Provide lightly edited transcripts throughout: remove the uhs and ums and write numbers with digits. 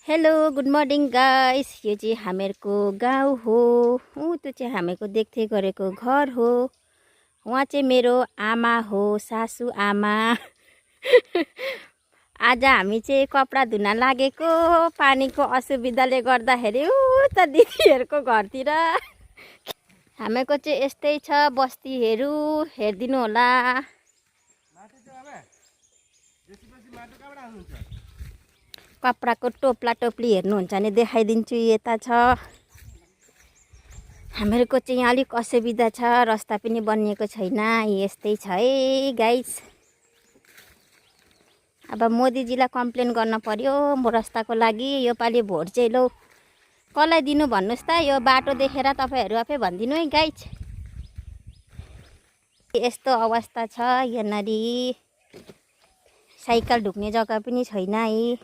Hello good morning guys. यो चाहिँ हामीहरूको गाउँ हो। त्यो चाहिँ हामीहरूको देख्दै गरेको घर हो। उहाँ चाहिँ मेरो आमा हो, सासू आमा। आज हामी चाहिँ कपडा धुन लागेको, पानीको असुविधाले गर्दाखेरि त दिदीहरूको घरतिर। हामीहरूको चाहिँ यस्तै छ बस्तीहरू, हेरिदिनु होला। कपडाको टोप्ला टोप्ली हेर्नुहुन्छ भने देखाइदिन्छु। यता छ हामीहरूको चाहिँ यहाँ अलिक असुविधा छ, रास्ता पनि बनिएको छैन। यस्तै छ है गाइस। अब मोदीजीलाई कम्प्लेन गर्न पर्यो म रास्ताको लागि। योपालि भोट चाहिँ लौ कसलाई दिनु भन्नुहोस् त। यो बाटो देखेर तपाईँहरू आफै भनिदिनु है गाइस। यस्तो अवस्था छ यहाँनिर, साइकल ढुक्ने जग्गा पनि छैन है।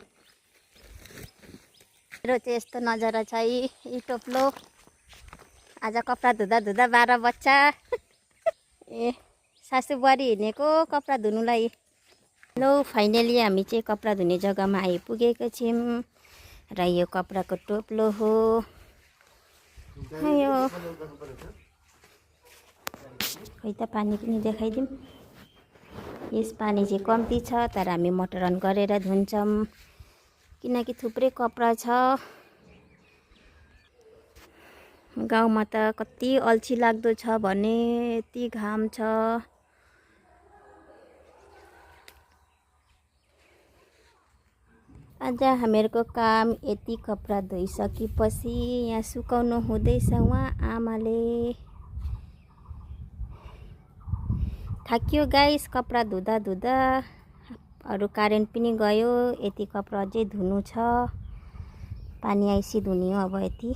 मेरो चाहिँ यस्तो नजारा छ है। यी टोप्लो आज कपडा धुँदा धुँदा 12 बज्छ। ए सासू बुहारी हिँडेको कपडा धुनुलाई। लो फाइनली हामी चाहिँ कपडा धुने जग्गामा आइपुगेको छौँ र यो कपडाको टोप्लो हो। यो खै त पानी पनि देखाइदिउँ। यस पानी चाहिँ कम्ती छ तर हामी मोटर अन गरेर धुन्छौँ किनकि थुप्रै कपडा छ। गाउँमा त कति अल्छी लाग्दो छ भने यति घाम छ। आज हामीहरूको काम यति कपडा धोइसकेपछि यहाँ सुकाउनु हुँदैछ उहाँ आमाले। थाकियो गाइस कपडा धुँदा धुँदा। अरू करेन्ट पनि गयो। यति कपडा अझै धुनु छ। पानी आइसी धुने हो अब यति।